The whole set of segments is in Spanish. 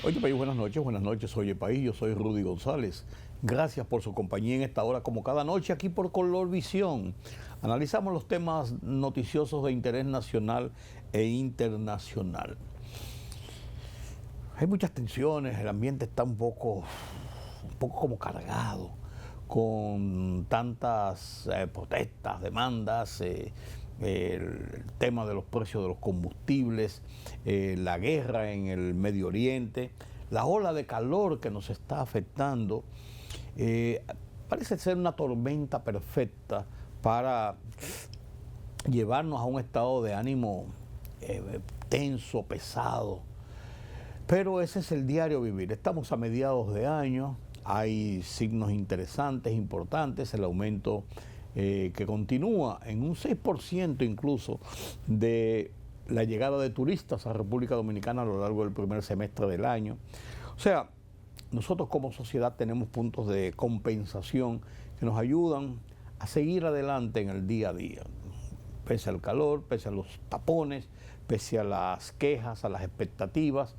Oye País, buenas noches, oye País, yo soy Rudy González. Gracias por su compañía en esta hora, como cada noche aquí por Color Visión. Analizamos los temas noticiosos de interés nacional e internacional. Hay muchas tensiones, el ambiente está un poco como cargado, con tantas protestas, demandas, el tema de los precios de los combustibles, la guerra en el Medio Oriente, la ola de calor que nos está afectando, parece ser una tormenta perfecta para llevarnos a un estado de ánimo tenso, pesado. Pero ese es el diario vivir. Estamos a mediados de año, hay signos interesantes, importantes, el aumento que continúa en un 6% incluso de la llegada de turistas a República Dominicana a lo largo del primer semestre del año. O sea, nosotros como sociedad tenemos puntos de compensación que nos ayudan a seguir adelante en el día a día, pese al calor, pese a los tapones, pese a las quejas, a las expectativas.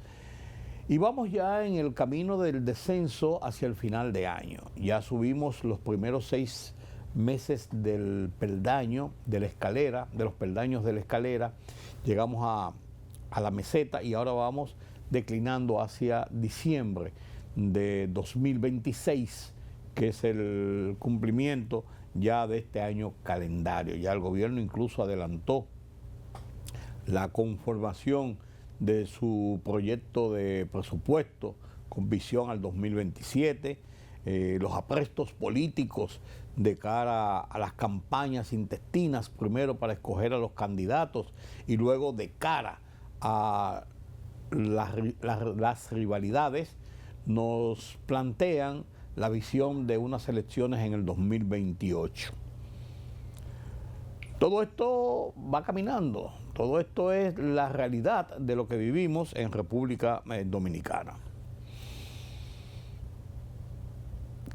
Y vamos ya en el camino del descenso hacia el final de año. Ya subimos los primeros 6 meses del peldaño de la escalera, de los peldaños de la escalera, llegamos a la meseta y ahora vamos declinando hacia diciembre de 2026, que es el cumplimiento ya de este año calendario. Ya el gobierno incluso adelantó la conformación de su proyecto de presupuesto con visión al 2027, los aprestos políticos de cara a las campañas intestinas, primero para escoger a los candidatos y luego de cara a las rivalidades, nos plantean la visión de unas elecciones en el 2028. Todo esto va caminando, todo esto es la realidad de lo que vivimos en República Dominicana,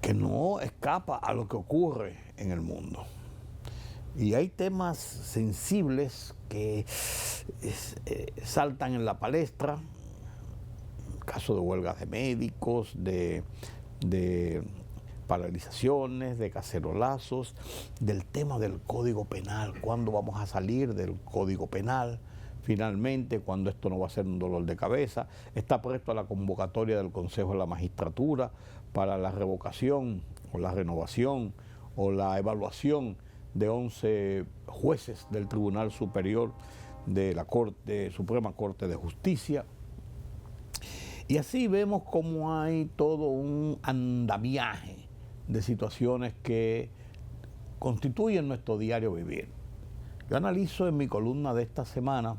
que no escapa a lo que ocurre en el mundo. Y hay temas sensibles que saltan en la palestra, caso de huelgas de médicos, de paralizaciones, de cacerolazos, del tema del Código Penal, cuándo vamos a salir del Código Penal, finalmente, cuando esto no va a ser un dolor de cabeza. Está presto a la convocatoria del Consejo de la Magistratura para la revocación o la renovación o la evaluación de 11 jueces del Tribunal Superior de la Suprema Corte de Justicia. Y así vemos cómo hay todo un andamiaje de situaciones que constituyen nuestro diario vivir. Yo analizo en mi columna de esta semana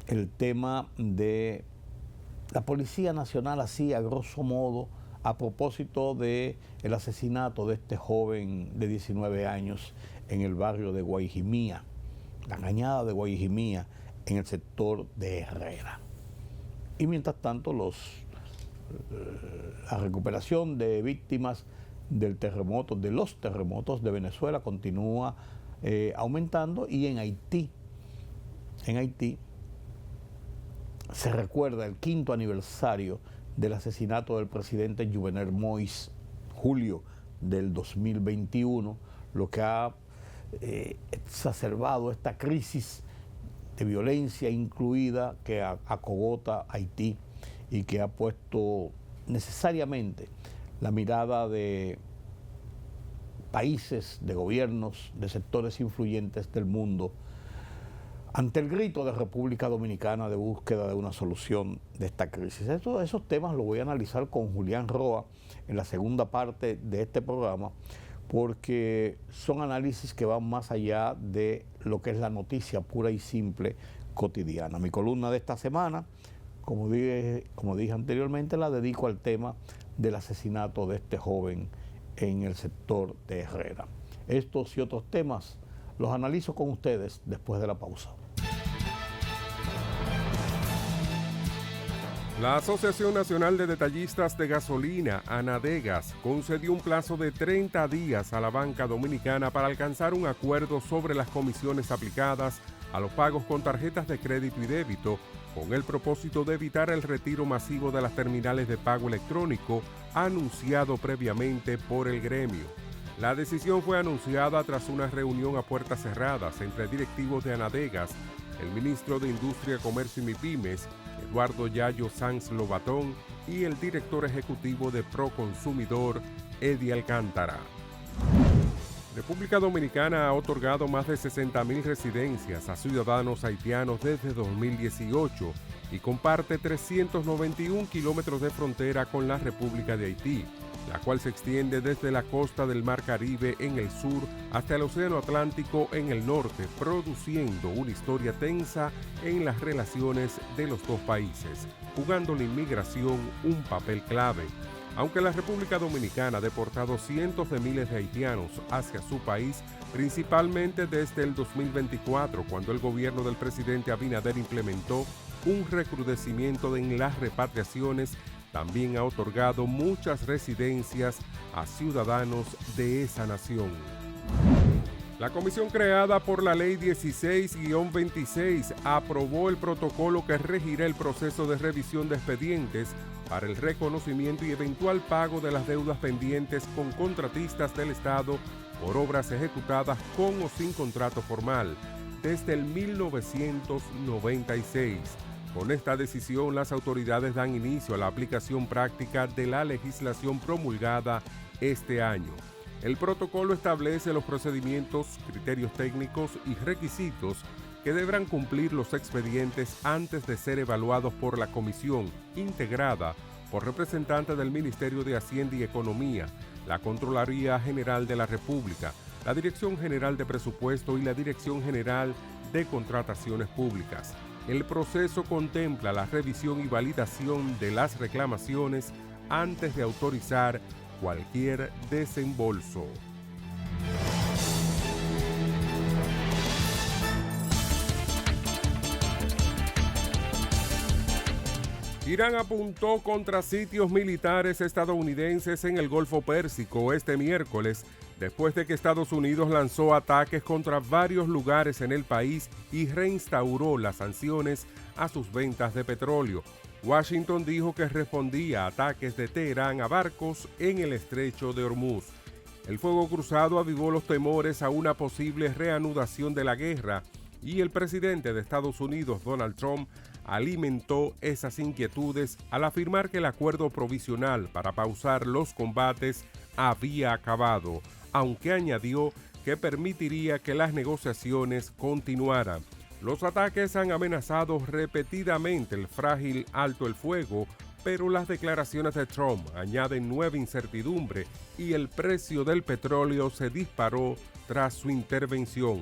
el tema de la Policía Nacional, así a grosso modo, a propósito del asesinato de este joven de 19 años en el barrio de Guayjimía, la cañada de Guayjimía, en el sector de Herrera. Y mientras tanto, la recuperación de víctimas del terremoto, de los terremotos de Venezuela continúa aumentando, y en Haití se recuerda el 5º aniversario del asesinato del presidente Jovenel Moïse, julio del 2021, lo que ha exacerbado esta crisis de violencia incluida que acogota Haití y que ha puesto necesariamente la mirada de países, de gobiernos, de sectores influyentes del mundo ante el grito de República Dominicana de búsqueda de una solución de esta crisis. Esos temas los voy a analizar con Julián Roa en la segunda parte de este programa, porque son análisis que van más allá de lo que es la noticia pura y simple cotidiana. Mi columna de esta semana, como dije anteriormente, la dedico al tema del asesinato de este joven en el sector de Herrera. Estos y otros temas los analizo con ustedes después de la pausa. La Asociación Nacional de Detallistas de Gasolina, ANADEGAS, concedió un plazo de 30 días a la banca dominicana para alcanzar un acuerdo sobre las comisiones aplicadas a los pagos con tarjetas de crédito y débito, con el propósito de evitar el retiro masivo de las terminales de pago electrónico anunciado previamente por el gremio. La decisión fue anunciada tras una reunión a puertas cerradas entre directivos de Anadegas, el ministro de Industria, Comercio y MIPYMES, Eduardo Yayo Sanz Lobatón, y el director ejecutivo de Proconsumidor, Eddie Alcántara. República Dominicana ha otorgado más de 60,000 residencias a ciudadanos haitianos desde 2018 y comparte 391 kilómetros de frontera con la República de Haití, la cual se extiende desde la costa del Mar Caribe en el sur hasta el Océano Atlántico en el norte, produciendo una historia tensa en las relaciones de los dos países, jugando la inmigración un papel clave. Aunque la República Dominicana ha deportado cientos de miles de haitianos hacia su país, principalmente desde el 2024, cuando el gobierno del presidente Abinader implementó un recrudecimiento en las repatriaciones, también ha otorgado muchas residencias a ciudadanos de esa nación. La comisión creada por la Ley 16-26 aprobó el protocolo que regirá el proceso de revisión de expedientes para el reconocimiento y eventual pago de las deudas pendientes con contratistas del Estado por obras ejecutadas con o sin contrato formal desde el 1996. Con esta decisión, las autoridades dan inicio a la aplicación práctica de la legislación promulgada este año. El protocolo establece los procedimientos, criterios técnicos y requisitos que deberán cumplir los expedientes antes de ser evaluados por la comisión, integrada por representantes del Ministerio de Hacienda y Economía, la Contraloría General de la República, la Dirección General de Presupuesto y la Dirección General de Contrataciones Públicas. El proceso contempla la revisión y validación de las reclamaciones antes de autorizar cualquier desembolso. Irán apuntó contra sitios militares estadounidenses en el Golfo Pérsico este miércoles, después de que Estados Unidos lanzó ataques contra varios lugares en el país y reinstauró las sanciones a sus ventas de petróleo. Washington dijo que respondía a ataques de Teherán a barcos en el estrecho de Hormuz. El fuego cruzado avivó los temores a una posible reanudación de la guerra y el presidente de Estados Unidos, Donald Trump, alimentó esas inquietudes al afirmar que el acuerdo provisional para pausar los combates había acabado, aunque añadió que permitiría que las negociaciones continuaran. Los ataques han amenazado repetidamente el frágil alto el fuego, pero las declaraciones de Trump añaden nueva incertidumbre y el precio del petróleo se disparó tras su intervención.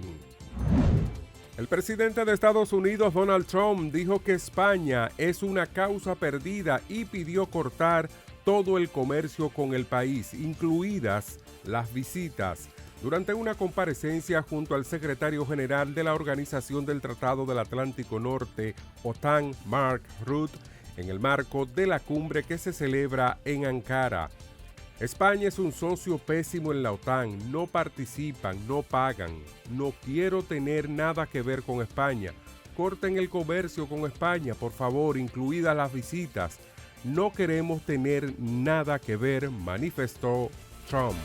El presidente de Estados Unidos, Donald Trump, dijo que España es una causa perdida y pidió cortar todo el comercio con el país, incluidas las visitas, durante una comparecencia junto al secretario general de la Organización del Tratado del Atlántico Norte, OTAN, Mark Rutte, en el marco de la cumbre que se celebra en Ankara. España es un socio pésimo en la OTAN, no participan, no pagan. No quiero tener nada que ver con España. Corten el comercio con España, por favor, incluidas las visitas. No queremos tener nada que ver, manifestó Trump.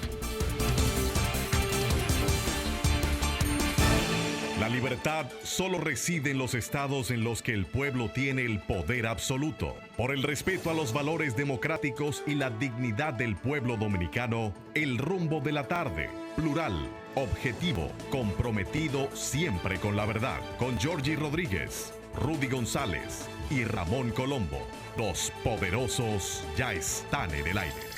La libertad solo reside en los estados en los que el pueblo tiene el poder absoluto. Por el respeto a los valores democráticos y la dignidad del pueblo dominicano, el rumbo de la tarde, plural, objetivo, comprometido siempre con la verdad. Con Georgie Rodríguez, Rudy González y Ramón Colombo. Los poderosos ya están en el aire.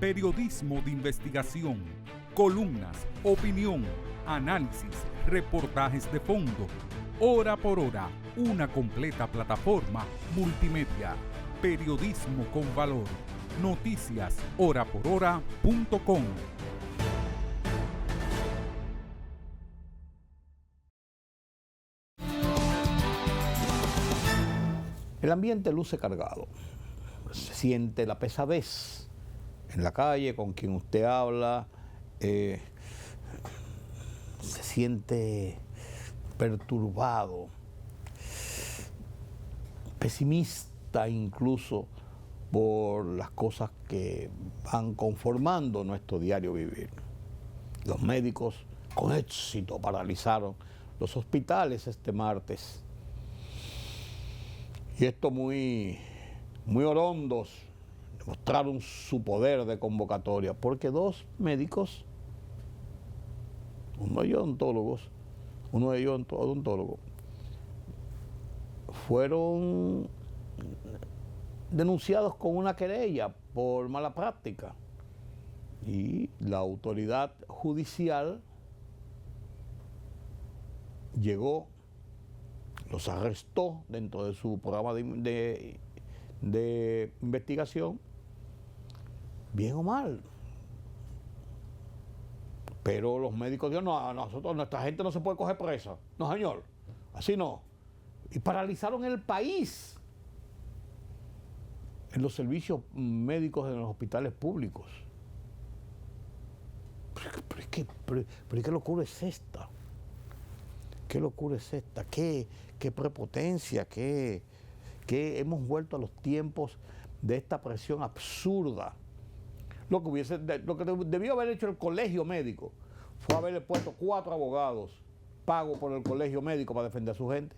Periodismo de investigación, columnas, opinión, análisis, reportajes de fondo. Hora por hora, una completa plataforma multimedia. Periodismo con valor. Noticias horaporhora.com. El ambiente luce cargado. se siente la pesadez en la calle, con quien usted habla, se siente perturbado, pesimista incluso por las cosas que van conformando nuestro diario vivir. Los médicos con éxito paralizaron los hospitales este martes. Y esto muy orondos demostraron su poder de convocatoria, porque dos médicos, uno de ellos odontólogos, fueron denunciados con una querella por mala práctica. Y la autoridad judicial llegó, los arrestó dentro de su programa de investigación, bien o mal. Pero los médicos dijeron, no, nuestra gente no se puede coger presa. No, señor, así no. Y paralizaron el país en los servicios médicos en los hospitales públicos. Pero ¿qué locura es esta? ¿Qué locura es esta? ¿Qué prepotencia? ¿Qué hemos vuelto a los tiempos de esta presión absurda? Lo que debió haber hecho el colegio médico fue haberle puesto 4 abogados pagos por el colegio médico para defender a su gente.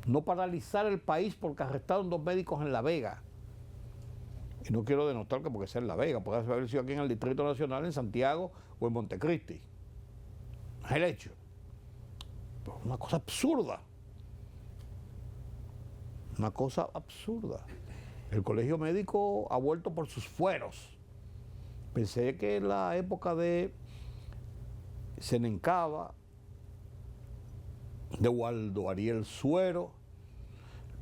No paralizar el país porque arrestaron 2 médicos en La Vega. Y no quiero denotar que porque sea en La Vega, puede haber sido aquí en el Distrito Nacional, en Santiago o en Montecristi. Es el hecho. Pero una cosa absurda. Una cosa absurda. El colegio médico ha vuelto por sus fueros. Pensé que en la época de Senencaba, de Waldo Ariel Suero,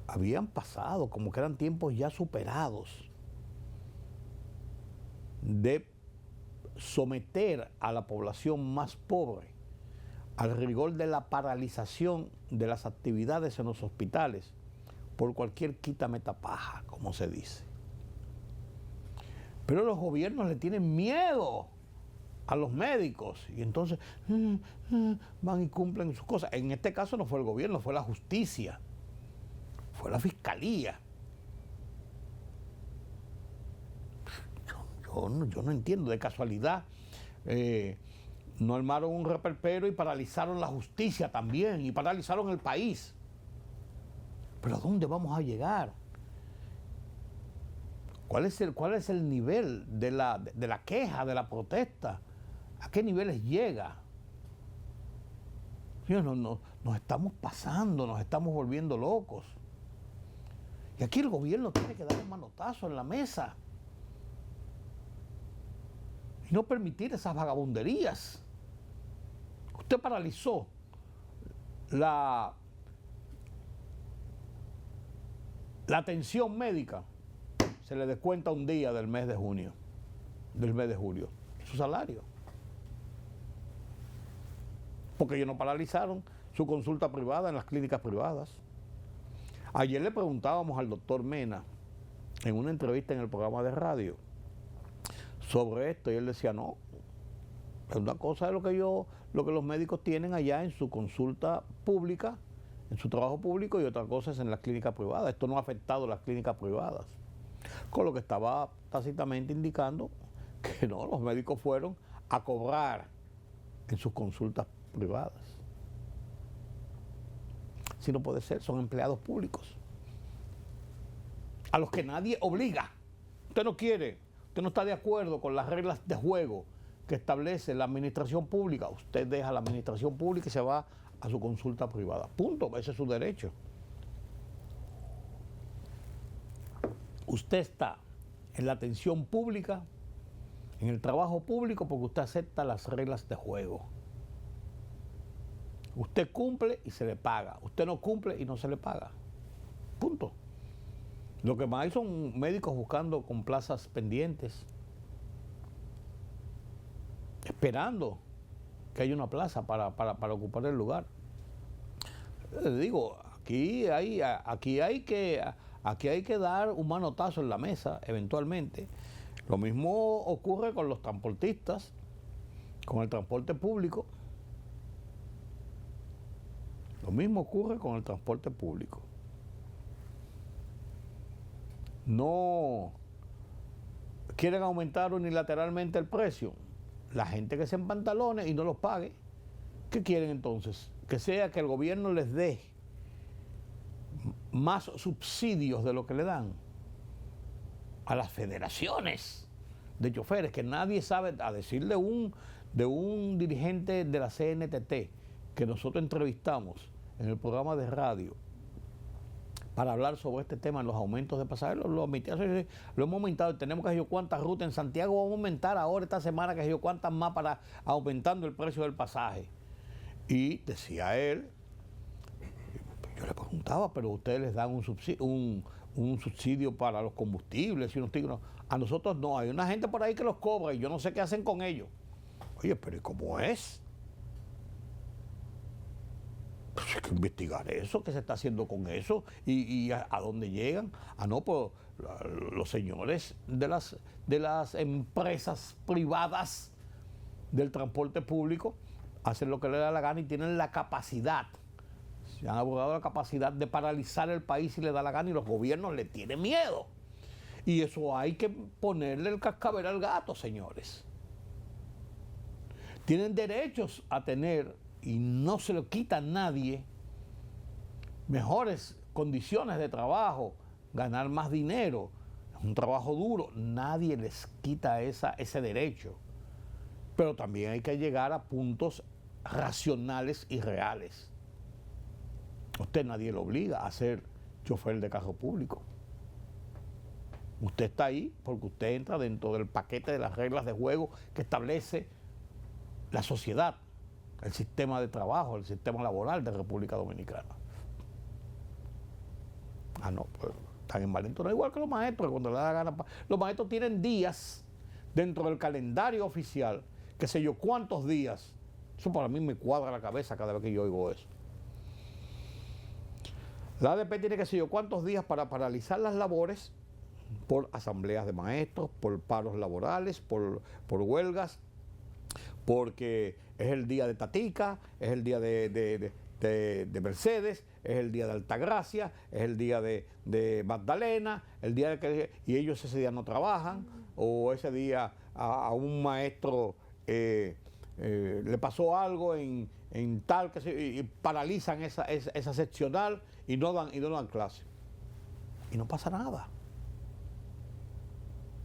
habían pasado, como que eran tiempos ya superados, de someter a la población más pobre al rigor de la paralización de las actividades en los hospitales por cualquier quítame tapaja, como se dice. Pero los gobiernos le tienen miedo a los médicos y entonces van y cumplen sus cosas. En este caso no fue el gobierno, fue la justicia, fue la fiscalía. Yo no entiendo, de casualidad no armaron un reperpero y paralizaron la justicia también y paralizaron el país. Pero ¿a dónde vamos a llegar? ¿Cuál es el nivel de la queja, de la protesta? ¿A qué niveles llega? Nos estamos pasando, nos estamos volviendo locos. Y aquí el gobierno tiene que dar un manotazo en la mesa y no permitir esas vagabunderías. Usted paralizó la atención médica, se le descuenta un día del mes de julio, su salario. Porque ellos no paralizaron su consulta privada en las clínicas privadas. Ayer le preguntábamos al doctor Mena, en una entrevista en el programa de radio, sobre esto, y él decía, no, una cosa es lo que los médicos tienen allá en su consulta pública, en su trabajo público, y otra cosa es en las clínicas privadas. Esto no ha afectado a las clínicas privadas. Con lo que estaba tácitamente indicando que no, los médicos fueron a cobrar en sus consultas privadas. Si no puede ser, son empleados públicos a los que nadie obliga. Usted no quiere, usted no está de acuerdo con las reglas de juego que establece la administración pública, usted deja la administración pública y se va a su consulta privada. Punto, ese es su derecho. Usted está en la atención pública, en el trabajo público, porque usted acepta las reglas de juego. Usted cumple y se le paga. Usted no cumple y no se le paga. Punto. Lo que más hay son médicos buscando con plazas pendientes, esperando que haya una plaza para ocupar el lugar. les digo, aquí hay que dar un manotazo en la mesa eventualmente. Lo mismo ocurre con los transportistas, con el transporte público. Lo mismo ocurre con el transporte público. No quieren aumentar unilateralmente el precio. La gente que se empantalones y no los pague, ¿qué quieren entonces? Que sea que el gobierno les dé más subsidios de lo que le dan a las federaciones de choferes, que nadie sabe, a decir de un dirigente de la CNTT que nosotros entrevistamos en el programa de radio para hablar sobre este tema, los aumentos de pasajeros, lo hemos aumentado, tenemos que decir cuántas rutas en Santiago vamos a aumentar ahora esta semana, que decir cuántas más para aumentando el precio del pasaje. Y decía él, yo le preguntaba, pero ustedes les dan un subsidio para los combustibles, y a nosotros no, hay una gente por ahí que los cobra y yo no sé qué hacen con ellos. Oye, pero ¿y cómo es? Pues hay que investigar eso, qué se está haciendo con eso y a dónde llegan. No, pues los señores de las empresas privadas del transporte público hacen lo que les da la gana y tienen la capacidad, se han abogado la capacidad de paralizar el país si le da la gana, y los gobiernos le tienen miedo. Y eso hay que ponerle el cascabel al gato, señores. Tienen derechos a tener, y no se lo quita a nadie, mejores condiciones de trabajo, ganar más dinero, un trabajo duro, nadie les quita ese derecho. Pero también hay que llegar a puntos racionales y reales. Usted nadie lo obliga a ser chofer de carro público. Usted está ahí porque usted entra dentro del paquete de las reglas de juego que establece la sociedad, el sistema de trabajo, el sistema laboral de República Dominicana. No, pues están en valentones, igual que los maestros, que cuando le da la gana. Los maestros tienen días dentro del calendario oficial, qué sé yo, cuántos días. Eso para mí me cuadra la cabeza cada vez que yo oigo eso. La ADP tiene que sé yo cuántos días para paralizar las labores por asambleas de maestros, por paros laborales, por huelgas, porque es el día de Tatica, es el día de Mercedes, es el día de Altagracia, es el día de Magdalena, el día de que, y ellos ese día no trabajan, o ese día a un maestro le pasó algo en tal y paralizan esa seccional y no dan clase. Y no pasa nada.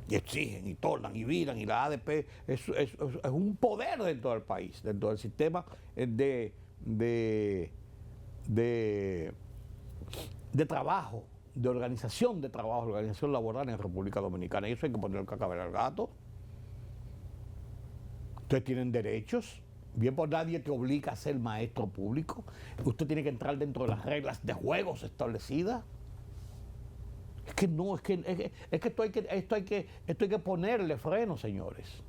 Y exigen, y tornan, y viran, y la ADP es un poder dentro del país, dentro del sistema de trabajo, de organización de trabajo, de organización laboral en República Dominicana. Y eso hay que poner el cascabel al gato. Ustedes tienen derechos. Bien, por nadie te obliga a ser maestro público. Usted tiene que entrar dentro de las reglas de juegos establecidas. Es que no, es que esto hay que ponerle freno, señores.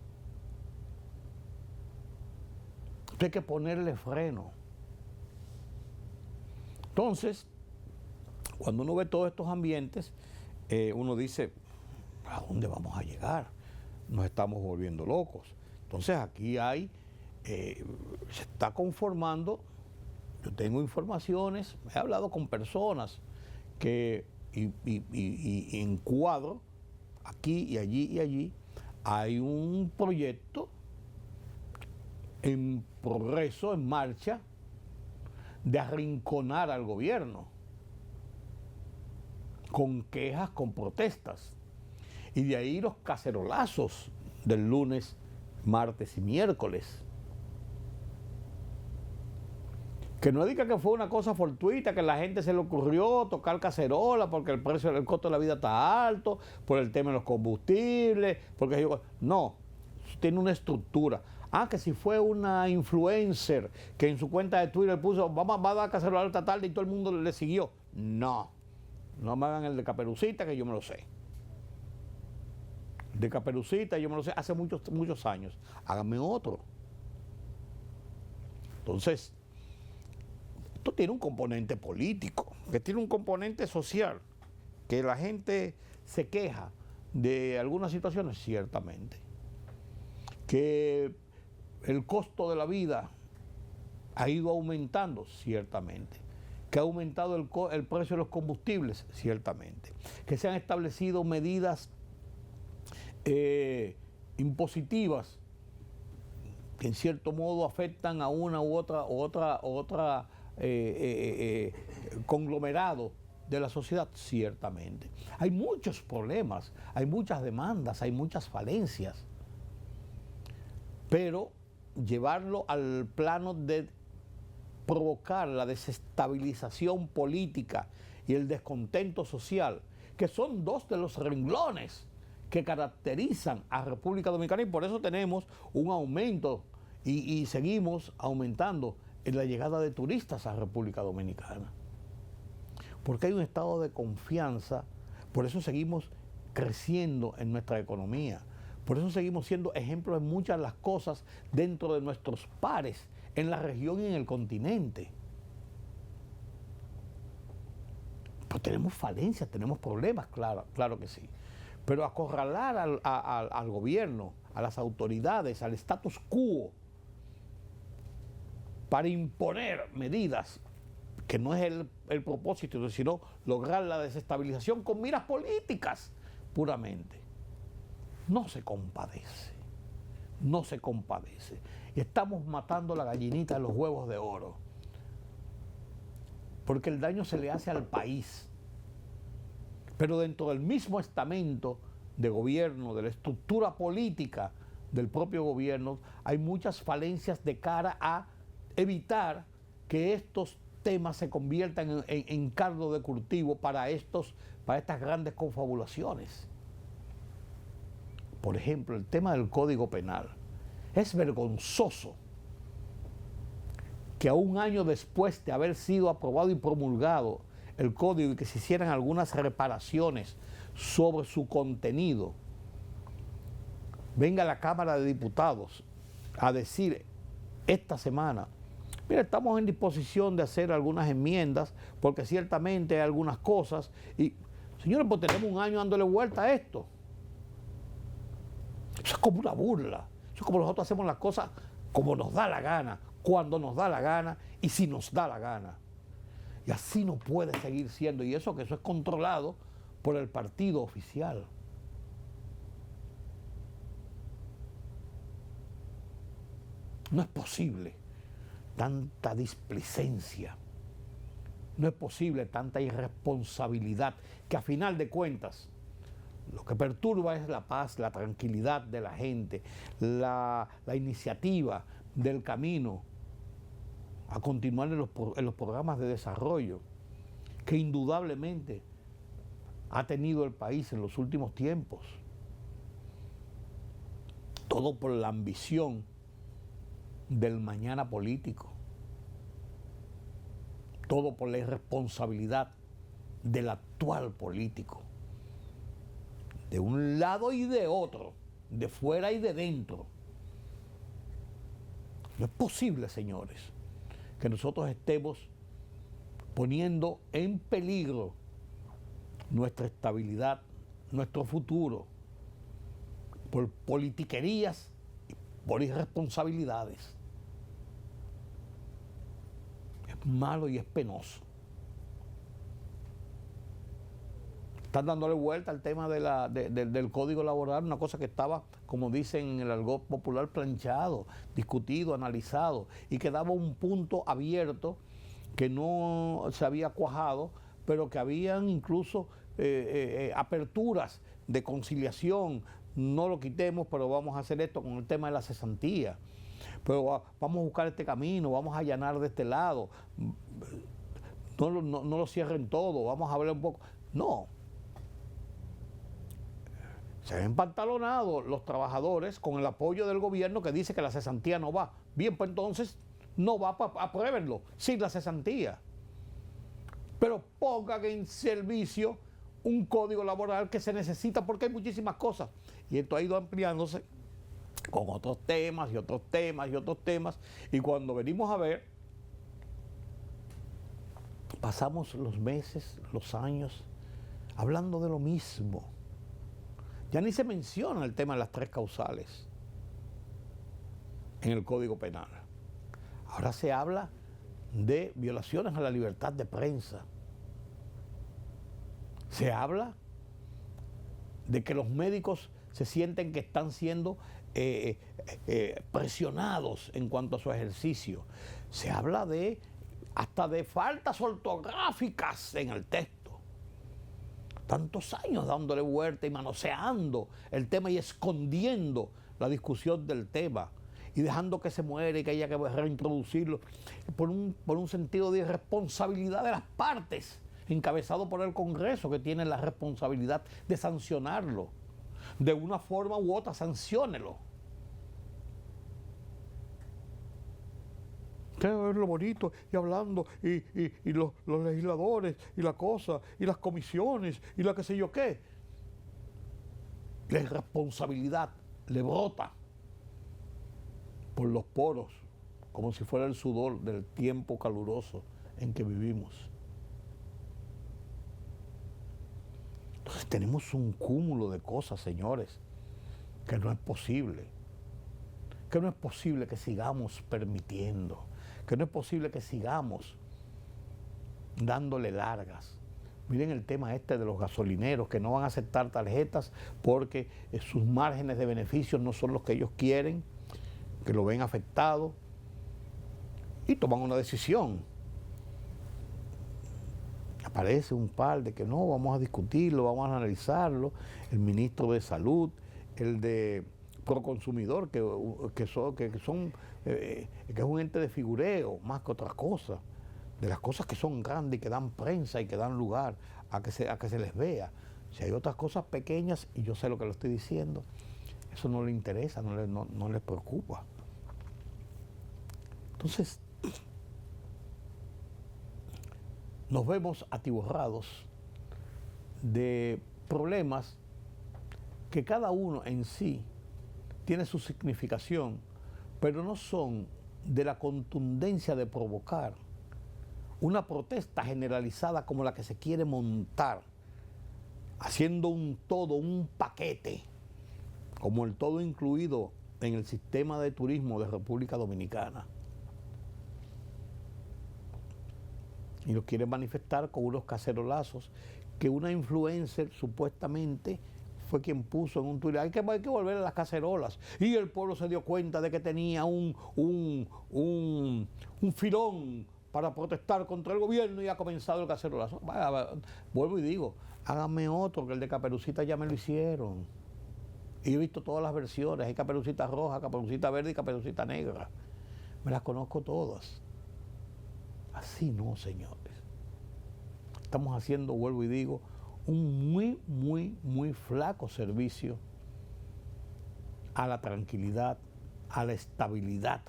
Esto hay que ponerle freno. Entonces, cuando uno ve todos estos ambientes, uno dice, ¿a dónde vamos a llegar? Nos estamos volviendo locos. Entonces aquí se está conformando, yo tengo informaciones, he hablado con personas que, y encuadro, aquí y allí, hay un proyecto en progreso, en marcha, de arrinconar al gobierno, con quejas, con protestas. Y de ahí los cacerolazos del lunes, martes y miércoles. Que no diga que fue una cosa fortuita, que la gente se le ocurrió tocar cacerola porque el costo de la vida está alto, por el tema de los combustibles, porque no, tiene una estructura. Que si fue una influencer que en su cuenta de Twitter puso, va a dar cacerola esta tarde y todo el mundo le siguió. No me hagan el de Caperucita, que yo me lo sé. De Caperucita yo me lo sé hace muchos años. Háganme otro. Entonces, esto tiene un componente político, que tiene un componente social, que la gente se queja de algunas situaciones, ciertamente, que el costo de la vida ha ido aumentando, ciertamente, que ha aumentado el precio de los combustibles, ciertamente, que se han establecido medidas impositivas que en cierto modo afectan a una u otra conglomerado de la sociedad, ciertamente. Hay muchos problemas, hay muchas demandas, hay muchas falencias, pero llevarlo al plano de provocar la desestabilización política y el descontento social, que son dos de los renglones que caracterizan a República Dominicana, y por eso tenemos un aumento y seguimos aumentando en la llegada de turistas a República Dominicana. Porque hay un estado de confianza, por eso seguimos creciendo en nuestra economía, por eso seguimos siendo ejemplos en muchas de las cosas dentro de nuestros pares en la región y en el continente. Pues tenemos falencias, tenemos problemas, claro que sí. Pero acorralar al gobierno, a las autoridades, al status quo, para imponer medidas que no es el propósito, sino lograr la desestabilización con miras políticas puramente, no se compadece, no se compadece. Y estamos matando la gallinita de los huevos de oro, porque el daño se le hace al país. Pero dentro del mismo estamento de gobierno, de la estructura política del propio gobierno, hay muchas falencias de cara a evitar que estos temas se conviertan en caldo de cultivo para estas grandes confabulaciones. Por ejemplo, el tema del Código Penal. Es vergonzoso que a un año después de haber sido aprobado y promulgado el código y que se hicieran algunas reparaciones sobre su contenido, venga la Cámara de Diputados a decir esta semana: mira, estamos en disposición de hacer algunas enmiendas porque ciertamente hay algunas cosas y, señores, pues tenemos un año dándole vuelta a esto. Eso es como una burla. Eso es como nosotros hacemos las cosas como nos da la gana, cuando nos da la gana y si nos da la gana. Y así no puede seguir siendo. Y eso es controlado por el partido oficial. No es posible tanta displicencia. No es posible tanta irresponsabilidad, que a final de cuentas lo que perturba es la paz, la tranquilidad de la gente, la iniciativa del camino a continuar en los programas de desarrollo que indudablemente ha tenido el país en los últimos tiempos. Todo por la ambición del mañana político. Todo por la irresponsabilidad del actual político. De un lado y de otro, de fuera y de dentro. No es posible, señores, que nosotros estemos poniendo en peligro nuestra estabilidad, nuestro futuro, por politiquerías y por irresponsabilidades. Es malo y es penoso. Están dándole vuelta al tema del código laboral, una cosa que estaba, como dicen en el argot popular, planchado, discutido, analizado, y quedaba un punto abierto que no se había cuajado, pero que habían incluso aperturas de conciliación. No lo quitemos, pero vamos a hacer esto con el tema de la cesantía. Pero vamos a buscar este camino, vamos a allanar de este lado. No lo cierren todo, vamos a hablar un poco. No. Se han empantalonado los trabajadores con el apoyo del gobierno que dice que la cesantía no va. Bien, pues entonces no va, apruébenlo sin la cesantía. Pero pongan en servicio un código laboral que se necesita porque hay muchísimas cosas. Y esto ha ido ampliándose con otros temas y otros temas y otros temas. Y cuando venimos a ver, pasamos los meses, los años, hablando de lo mismo. Ya ni se menciona el tema de las 3 causales en el Código Penal. Ahora se habla de violaciones a la libertad de prensa. Se habla de que los médicos se sienten que están siendo presionados en cuanto a su ejercicio. Se habla hasta de faltas ortográficas en el texto. Tantos años dándole vuelta y manoseando el tema y escondiendo la discusión del tema y dejando que se muere y que haya que reintroducirlo por un sentido de irresponsabilidad de las partes, encabezado por el Congreso, que tiene la responsabilidad de sancionarlo. De una forma u otra, sanciónelo. Que ver lo bonito y hablando y los legisladores y la cosa y las comisiones y la qué sé yo qué. La irresponsabilidad le brota por los poros, como si fuera el sudor del tiempo caluroso en que vivimos. Entonces tenemos un cúmulo de cosas, señores, que no es posible. Que no es posible que sigamos permitiendo. Que no es posible que sigamos dándole largas. Miren el tema este de los gasolineros que no van a aceptar tarjetas porque sus márgenes de beneficios no son los que ellos quieren, que lo ven afectado y toman una decisión. Aparece un par de que no, vamos a discutirlo, vamos a analizarlo. El ministro de Salud, el de Proconsumidor, que es un ente de figureo más que otra cosa, de las cosas que son grandes y que dan prensa y que dan lugar a que se les vea. Si hay otras cosas pequeñas, y yo sé lo que lo estoy diciendo, eso no le interesa, no les preocupa. Entonces, nos vemos atiborrados de problemas que cada uno en sí tiene su significación, pero no son de la contundencia de provocar una protesta generalizada como la que se quiere montar, haciendo un todo, un paquete, como el todo incluido en el sistema de turismo de República Dominicana. Y lo quieren manifestar con unos cacerolazos que una influencer supuestamente fue quien puso en un Twitter. Hay que volver a las cacerolas. Y el pueblo se dio cuenta de que tenía un filón para protestar contra el gobierno y ha comenzado el cacerolazo. Vuelvo y digo, háganme otro, que el de Caperucita ya me lo hicieron. Y yo he visto todas las versiones. Hay Caperucita roja, Caperucita verde y Caperucita negra. Me las conozco todas. Así no, señores. Estamos haciendo, vuelvo y digo, un muy flaco servicio a la tranquilidad, a la estabilidad,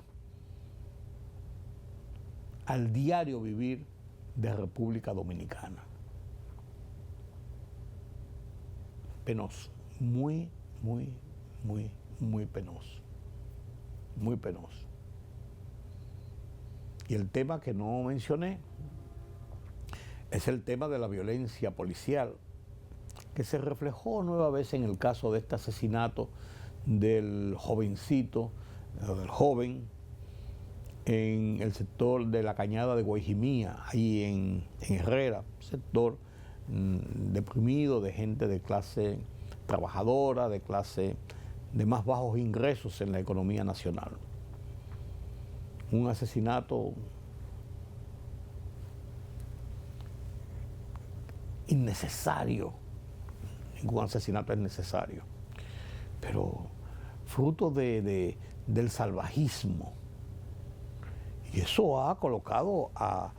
al diario vivir de República Dominicana. Penoso, muy penoso, muy penoso. Y el tema que no mencioné es el tema de la violencia policial, que se reflejó nueva vez en el caso de este asesinato del jovencito, del joven, en el sector de la Cañada de Guayjimía, ahí en Herrera, sector deprimido de gente de clase trabajadora, de clase de más bajos ingresos en la economía nacional. Un asesinato innecesario. Ningún asesinato es necesario, pero fruto del salvajismo. Y eso ha colocado a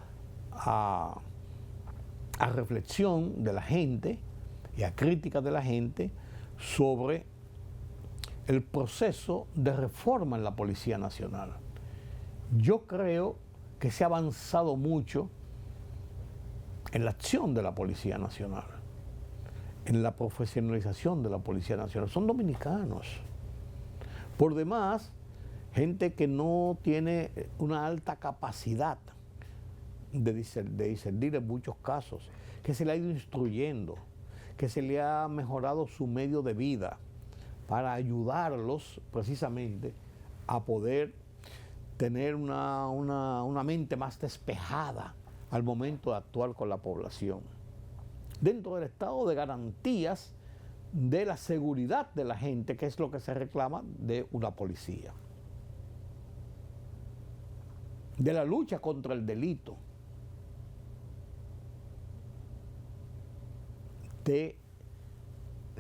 reflexión de la gente y a crítica de la gente sobre el proceso de reforma en la Policía Nacional. Yo creo que se ha avanzado mucho en la acción de la Policía Nacional, en la profesionalización de la Policía Nacional. Son dominicanos. Por demás, gente que no tiene una alta capacidad de discernir en muchos casos, que se le ha ido instruyendo, que se le ha mejorado su medio de vida para ayudarlos precisamente a poder tener una mente más despejada al momento de actuar con la población. Dentro del estado de garantías de la seguridad de la gente, que es lo que se reclama de una policía. De la lucha contra el delito. De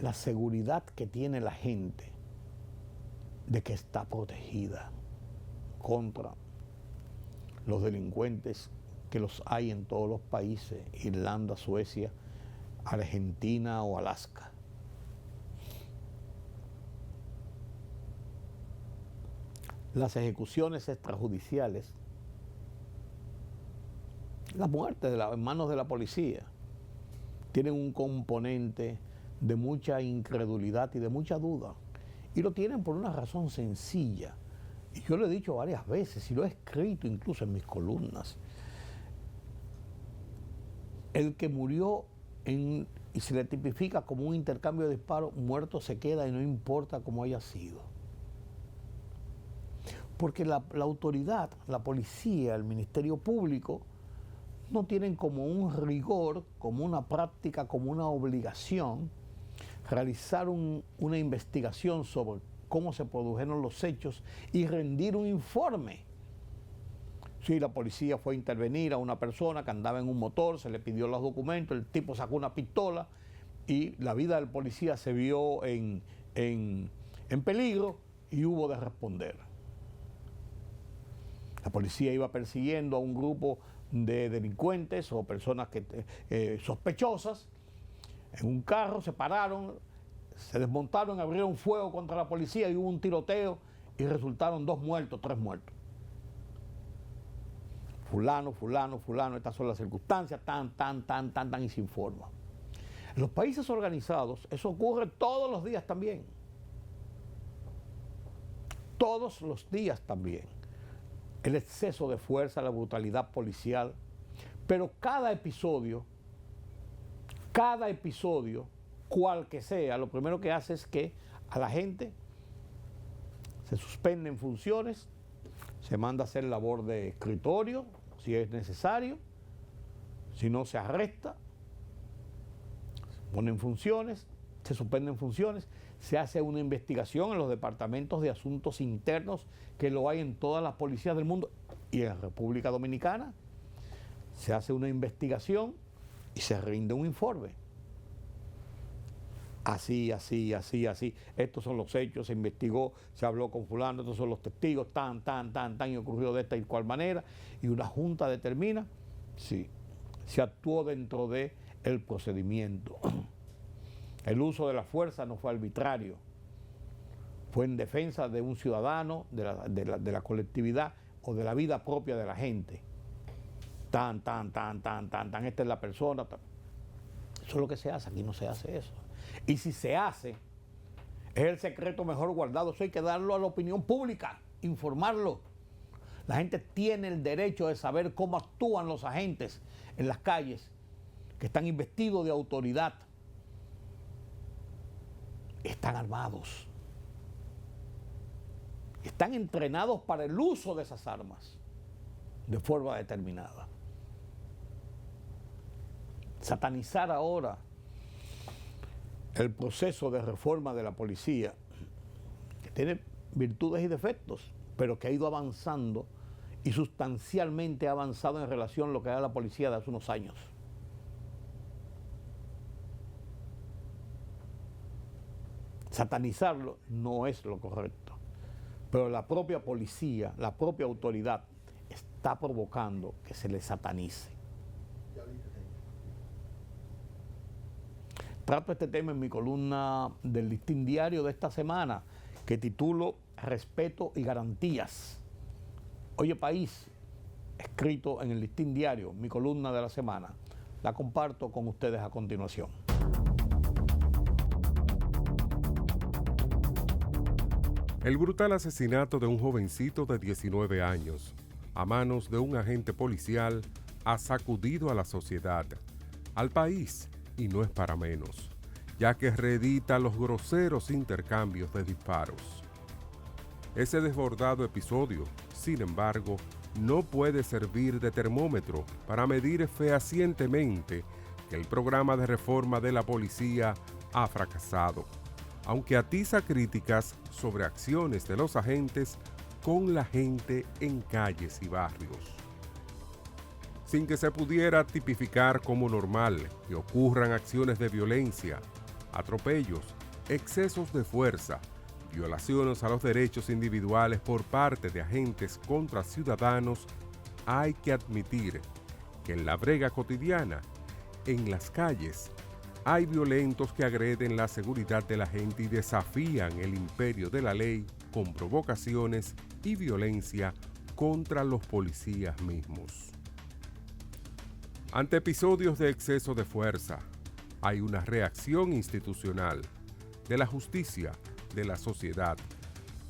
la seguridad que tiene la gente, de que está protegida contra los delincuentes que los hay en todos los países, Irlanda, Suecia, Argentina o Alaska. Las ejecuciones extrajudiciales, la muerte en manos de la policía, tienen un componente de mucha incredulidad y de mucha duda. Y lo tienen por una razón sencilla. Y yo lo he dicho varias veces, y lo he escrito incluso en mis columnas. El que murió y se le tipifica como un intercambio de disparos, muerto se queda y no importa cómo haya sido. Porque la autoridad, la policía, el Ministerio Público, no tienen como un rigor, como una práctica, como una obligación, realizar una investigación sobre cómo se produjeron los hechos y rendir un informe. Si la policía fue a intervenir a una persona que andaba en un motor, se le pidió los documentos, el tipo sacó una pistola y la vida del policía se vio en peligro y hubo de responder. La policía iba persiguiendo a un grupo de delincuentes o personas sospechosas en un carro, se pararon, se desmontaron, abrieron fuego contra la policía y hubo un tiroteo y resultaron 2 muertos, 3 muertos. Fulano, estas son las circunstancias, tan, y se informa. En los países organizados eso ocurre todos los días también. Todos los días también. El exceso de fuerza, la brutalidad policial, pero cada episodio, cual que sea, lo primero que hace es que a la gente se suspenden funciones, se manda a hacer labor de escritorio, si es necesario, si no se arresta, se ponen funciones, se suspenden funciones, se hace una investigación en los departamentos de asuntos internos, que lo hay en todas las policías del mundo, y en República Dominicana se hace una investigación y se rinde un informe. Así. Estos son los hechos, se investigó, se habló con fulano, estos son los testigos, y ocurrió de esta y cual manera, y una junta determina si se actuó dentro del procedimiento. El uso de la fuerza no fue arbitrario, fue en defensa de un ciudadano, de la colectividad o de la vida propia de la gente. Esta es la persona. Eso es lo que se hace, aquí no se hace eso. Y si se hace, es el secreto mejor guardado, eso hay que darlo a la opinión pública, informarlo. La gente tiene el derecho de saber cómo actúan los agentes en las calles, que están investidos de autoridad. Están armados. Están entrenados para el uso de esas armas de forma determinada. Satanizar ahora el proceso de reforma de la policía, que tiene virtudes y defectos, pero que ha ido avanzando y sustancialmente ha avanzado en relación a lo que era la policía de hace unos años. Satanizarlo no es lo correcto, pero la propia policía, la propia autoridad está provocando que se le satanice. Trato este tema en mi columna del Listín Diario de esta semana, que titulo Respeto y Garantías. Oye País, escrito en el Listín Diario, mi columna de la semana. La comparto con ustedes a continuación. El brutal asesinato de un jovencito de 19 años a manos de un agente policial ha sacudido a la sociedad, al país, y no es para menos, ya que reedita los groseros intercambios de disparos. Ese desbordado episodio, sin embargo, no puede servir de termómetro para medir fehacientemente que el programa de reforma de la policía ha fracasado, aunque atiza críticas sobre acciones de los agentes con la gente en calles y barrios. Sin que se pudiera tipificar como normal que ocurran acciones de violencia, atropellos, excesos de fuerza, violaciones a los derechos individuales por parte de agentes contra ciudadanos, hay que admitir que en la brega cotidiana, en las calles, hay violentos que agreden la seguridad de la gente y desafían el imperio de la ley con provocaciones y violencia contra los policías mismos. Ante episodios de exceso de fuerza, hay una reacción institucional de la justicia, de la sociedad,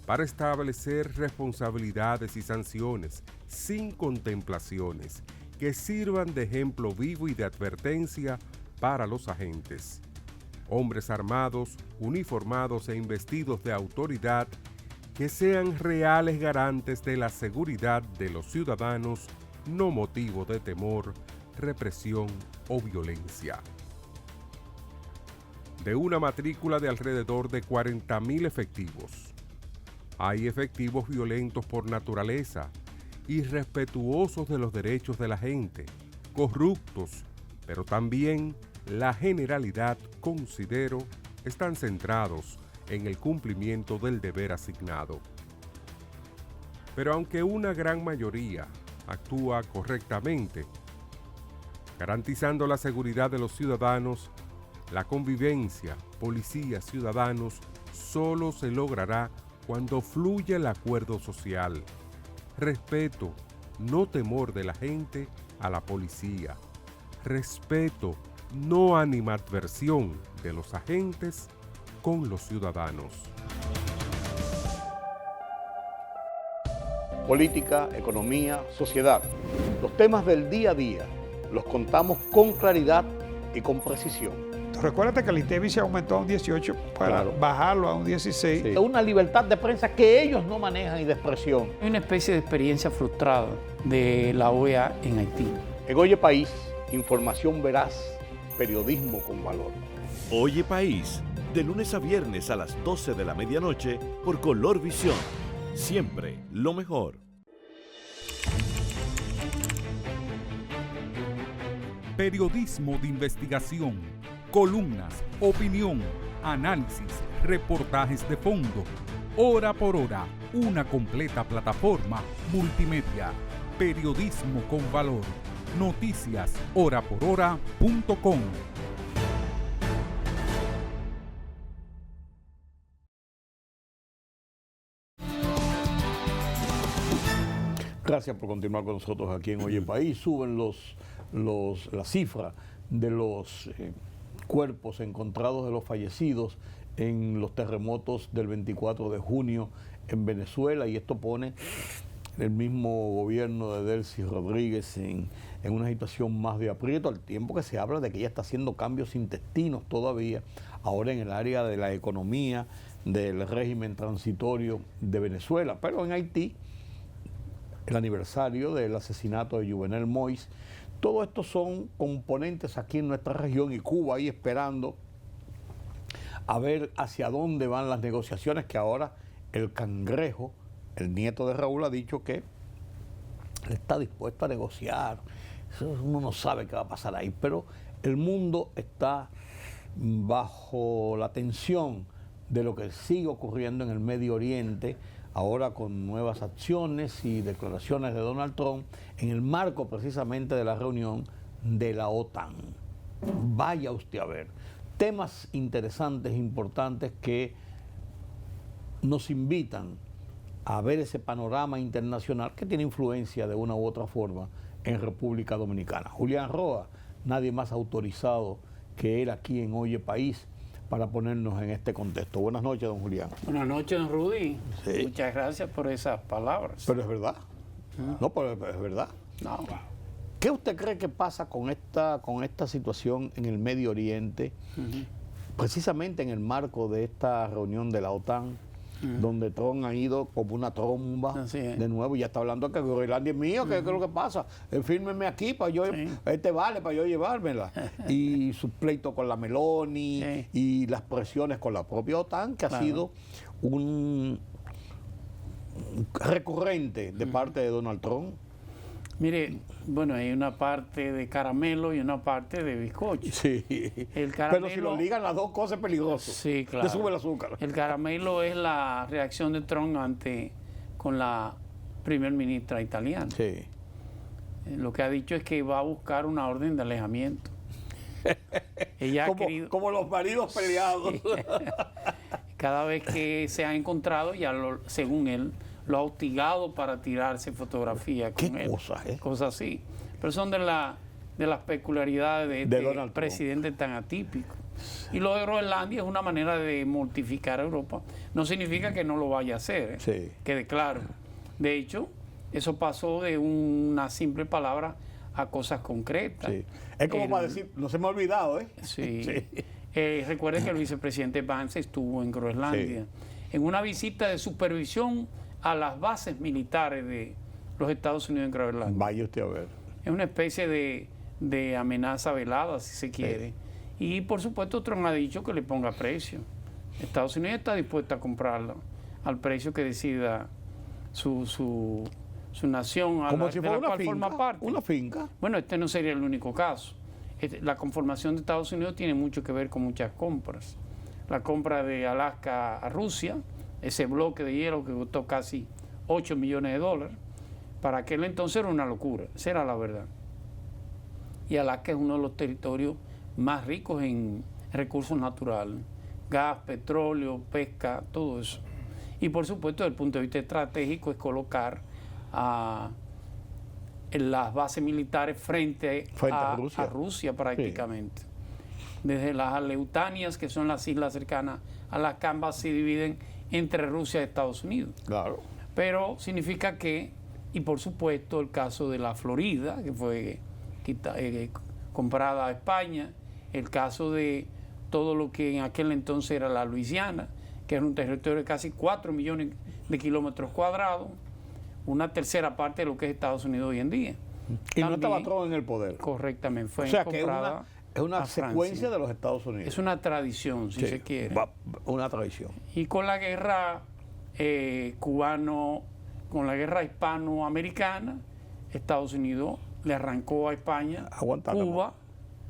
para establecer responsabilidades y sanciones sin contemplaciones que sirvan de ejemplo vivo y de advertencia para los agentes. Hombres armados, uniformados e investidos de autoridad que sean reales garantes de la seguridad de los ciudadanos, no motivo de temor, represión o violencia. De una matrícula de alrededor de 40.000 efectivos, hay efectivos violentos por naturaleza, irrespetuosos de los derechos de la gente, corruptos, pero también la generalidad, considero, están centrados en el cumplimiento del deber asignado. Pero aunque una gran mayoría actúa correctamente, garantizando la seguridad de los ciudadanos, la convivencia, policías-ciudadanos, solo se logrará cuando fluya el acuerdo social, respeto, no temor de la gente a la policía, respeto, no animadversión de los agentes con los ciudadanos. Política, economía, sociedad. Los temas del día a día los contamos con claridad y con precisión. Recuérdate que el INTEVI se aumentó a un 18 para bajarlo a un 16. Sí. Una libertad de prensa que ellos no manejan y de expresión. Hay una especie de experiencia frustrada de la OEA en Haití. En Oye País, información veraz, periodismo con valor. Oye País, de lunes a viernes a las 12 de la medianoche por Color Visión. Siempre lo mejor. Periodismo de investigación, columnas, opinión, análisis, reportajes de fondo. Hora por hora, una completa plataforma multimedia. Periodismo con valor. Noticias horaporhora.com. Gracias por continuar con nosotros aquí en Oye País. Suben la cifra de los cuerpos encontrados de los fallecidos en los terremotos del 24 de junio en Venezuela, y esto pone el mismo gobierno de Delcy Rodríguez en una situación más de aprieto, al tiempo que se habla de que ella está haciendo cambios intestinos todavía, ahora en el área de la economía, del régimen transitorio de Venezuela. Pero en Haití, el aniversario del asesinato de Juvenel Moïse, todo esto son componentes aquí en nuestra región, y Cuba ahí esperando a ver hacia dónde van las negociaciones, que ahora el Cangrejo, el nieto de Raúl, ha dicho que él está dispuesto a negociar. Eso uno no sabe qué va a pasar ahí, pero el mundo está bajo la tensión de lo que sigue ocurriendo en el Medio Oriente, ahora con nuevas acciones y declaraciones de Donald Trump en el marco precisamente de la reunión de la OTAN. Vaya usted a ver, temas interesantes, importantes, que nos invitan a ver ese panorama internacional que tiene influencia de una u otra forma en República Dominicana. Julián Roa, nadie más autorizado que él aquí en Oye País para ponernos en este contexto. Buenas noches, don Julián. Buenas noches, don Rudy. Sí. Muchas gracias por esas palabras. Pero es verdad. No, pero es verdad. No. ¿Qué usted cree que pasa con esta situación en el Medio Oriente, precisamente en el marco de esta reunión de la OTAN, donde Trump ha ido como una tromba de nuevo y ya está hablando que Groenlandia es mío, ¿qué es lo que pasa? Fírmeme aquí para yo, vale para yo llevármela. Y su pleito con la Meloni y las presiones con la propia OTAN, que ha sido un recurrente de parte de Donald Trump. Mire, bueno, hay una parte de caramelo y una parte de bizcocho. Sí. El caramelo, pero si lo ligan las dos cosas es peligroso. Sí, claro. Le sube el azúcar. El caramelo es la reacción de Trump con la primer ministra italiana. Sí. Lo que ha dicho es que va a buscar una orden de alejamiento. Ella como los maridos peleados. Sí. Cada vez que se han encontrado, según él, lo ha hostigado para tirarse fotografías con él. Cosas así. Pero son de las peculiaridades de este presidente tan atípico. Y lo de Groenlandia es una manera de mortificar a Europa. No significa que no lo vaya a hacer, quede claro. De hecho, eso pasó de una simple palabra a cosas concretas. Sí. Es como para decir, no se me ha olvidado, ¿eh? Sí. Recuerden que el vicepresidente Vance estuvo en Groenlandia en una visita de supervisión a las bases militares de los Estados Unidos en Groenlandia. Vaya usted a ver. Es una especie de amenaza velada, si se quiere. Y por supuesto Trump ha dicho que le ponga precio. Estados Unidos está dispuesto a comprarlo al precio que decida su nación, como si fuera una finca, forma parte. Una finca. Bueno, este no sería el único caso. La conformación de Estados Unidos tiene mucho que ver con muchas compras. La compra de Alaska a Rusia, ese bloque de hielo que costó casi $8 millones, para aquel entonces era una locura, esa era la verdad. Y Alaska es uno de los territorios más ricos en recursos naturales, gas, petróleo, pesca, todo eso. Y por supuesto, desde el punto de vista estratégico, es colocar las bases militares frente a Rusia prácticamente. Sí. Desde las Aleutanias, que son las islas cercanas a las que ambas se dividen entre Rusia y Estados Unidos. Claro. Pero significa que, y por supuesto el caso de la Florida, que fue comprada a España, el caso de todo lo que en aquel entonces era la Luisiana, que era un territorio de casi 4 millones de kilómetros cuadrados, una tercera parte de lo que es Estados Unidos hoy en día. Y también, no estaba Trump en el poder. Correctamente, fue comprada. Es una secuencia de los Estados Unidos. Es una tradición, si se quiere. Una tradición. Y con la guerra con la guerra hispanoamericana, Estados Unidos le arrancó a España, Cuba,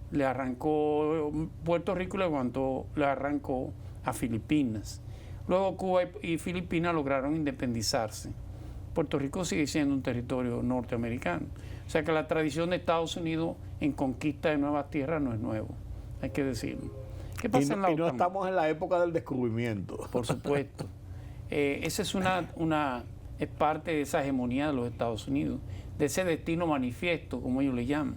le arrancó Puerto Rico, le arrancó a Filipinas. Luego Cuba y Filipinas lograron independizarse. Puerto Rico sigue siendo un territorio norteamericano. O sea que la tradición de Estados Unidos en conquista de nuevas tierras no es nuevo, hay que decirlo. ¿Qué pasa en la OTAN? Y no estamos en la época del descubrimiento. Por supuesto. Esa es parte de esa hegemonía de los Estados Unidos, de ese destino manifiesto, como ellos le llaman.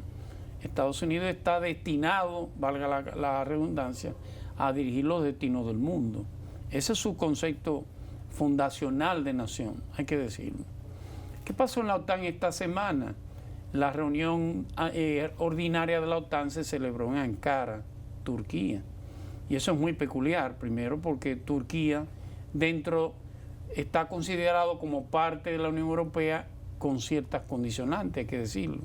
Estados Unidos está destinado, valga la redundancia, a dirigir los destinos del mundo. Ese es su concepto fundacional de nación, hay que decirlo. ¿Qué pasó en la OTAN esta semana? La reunión ordinaria de la OTAN se celebró en Ankara, Turquía. Y eso es muy peculiar, primero porque Turquía está considerado como parte de la Unión Europea con ciertas condicionantes, hay que decirlo.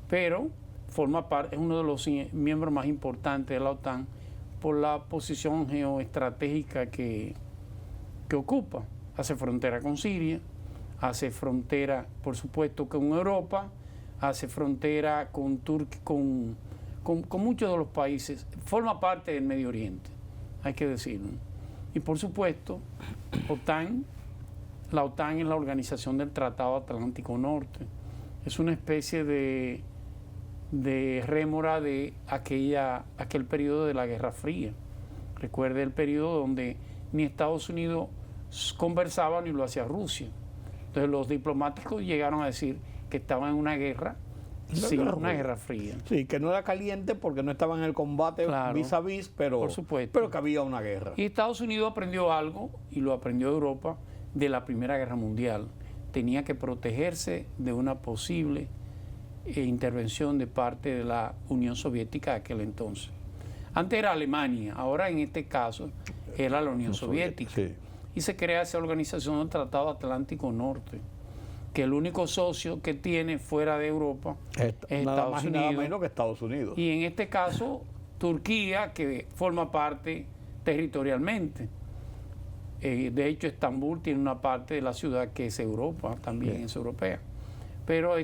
Pero es uno de los miembros más importantes de la OTAN por la posición geoestratégica que ocupa. Hace frontera con Siria, hace frontera, por supuesto, con Europa, hace frontera con muchos de los países, forma parte del Medio Oriente, hay que decirlo. Y por supuesto, la OTAN es la organización del Tratado Atlántico Norte. Es una especie de rémora de aquel periodo de la Guerra Fría. Recuerde el periodo donde ni Estados Unidos conversaba ni lo hacía Rusia. Entonces los diplomáticos llegaron a decir que estaban en una guerra, una guerra fría. Sí, que no era caliente porque no estaban en el combate vis a vis, pero, por supuesto, pero que había una guerra. Y Estados Unidos aprendió algo, y lo aprendió Europa, de la Primera Guerra Mundial. Tenía que protegerse de una posible intervención de parte de la Unión Soviética de aquel entonces. Antes era Alemania, ahora en este caso era la Unión Soviética. Sí. Y se crea esa organización del Tratado Atlántico Norte, que el único socio que tiene fuera de Europa es Nada Estados más y Unidos. nada menos que Estados Unidos. Y en este caso, Turquía, que forma parte territorialmente. De hecho, Estambul tiene una parte de la ciudad que es Europa, también es europea. Pero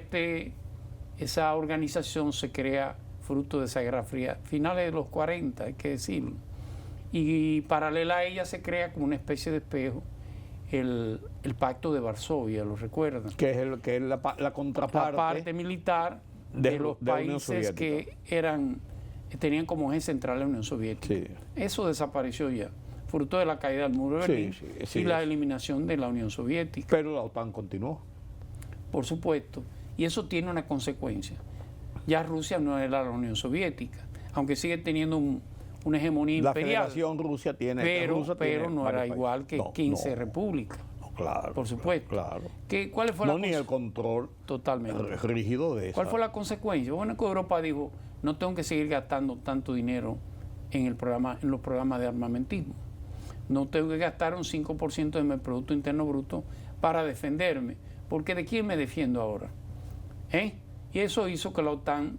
esa organización se crea fruto de esa Guerra Fría, finales de los 40, hay que decirlo. Y paralela a ella se crea como una especie de espejo el Pacto de Varsovia, ¿lo recuerdan? Que es la contraparte. La parte militar de los países que tenían como eje central la Unión Soviética. Sí. Eso desapareció ya, fruto de la caída del muro de Berlín y la eliminación de la Unión Soviética. Pero la OTAN continuó. Por supuesto. Y eso tiene una consecuencia. Ya Rusia no era la Unión Soviética, aunque sigue teniendo una hegemonía La imperial. Federación Rusia tiene... Pero no era igual que 15 no. repúblicas. Claro. Por supuesto. Claro. ¿Cuál fue ni el control totalmente rígido de eso. ¿Cuál fue la consecuencia? Bueno, que Europa dijo, no tengo que seguir gastando tanto dinero en los programas de armamentismo. No tengo que gastar un 5% de mi Producto Interno Bruto para defenderme. Porque ¿de quién me defiendo ahora? Y eso hizo que la OTAN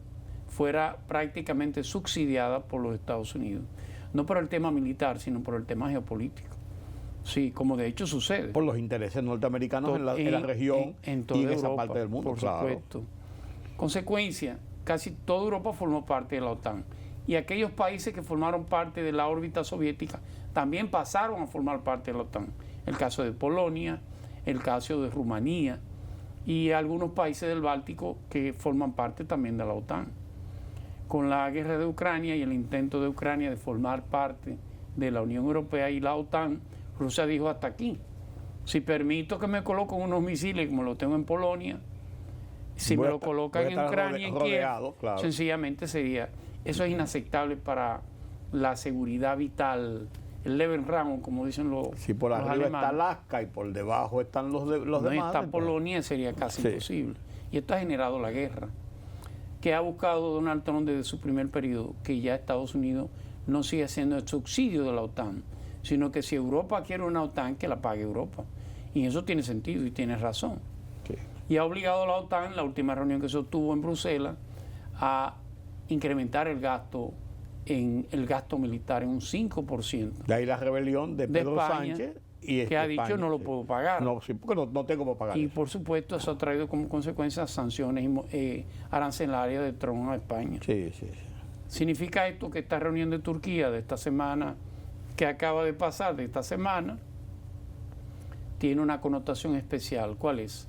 fuera prácticamente subsidiada por los Estados Unidos. No por el tema militar, sino por el tema geopolítico. Sí, como de hecho sucede. Por los intereses norteamericanos en la región en toda y en Europa, esa parte del mundo. Por claro. supuesto. Consecuencia, casi toda Europa formó parte de la OTAN. Y aquellos países que formaron parte de la órbita soviética también pasaron a formar parte de la OTAN. El caso de Polonia, el caso de Rumanía y algunos países del Báltico que forman parte también de la OTAN. Con la guerra de Ucrania y el intento de Ucrania de formar parte de la Unión Europea y la OTAN, Rusia dijo hasta aquí. Si permito que me coloquen unos misiles como lo tengo en Polonia, si me lo colocan en Ucrania, en Kiev, claro. sencillamente eso es inaceptable para la seguridad vital, el Lebensraum, como dicen los Si por arriba alemanes. está Alaska y por debajo están los demás. Está Polonia, sería casi imposible. Y esto ha generado la guerra, que ha buscado Donald Trump desde su primer periodo, que ya Estados Unidos no sigue siendo el subsidio de la OTAN, sino que si Europa quiere una OTAN, que la pague Europa. Y eso tiene sentido y tiene razón. Sí. Y ha obligado a la OTAN, la última reunión que se obtuvo en Bruselas, a incrementar el gasto militar en un 5%. De ahí la rebelión de Pedro España, Sánchez que ha dicho no lo puedo pagar. No, sí, porque no tengo para pagar. Y eso. por supuesto eso ha traído como consecuencia sanciones arancelarias de Trump a España. Sí. ¿Significa esto que esta reunión de Turquía de esta semana, que acaba de pasar de esta semana, tiene una connotación especial? ¿Cuál es?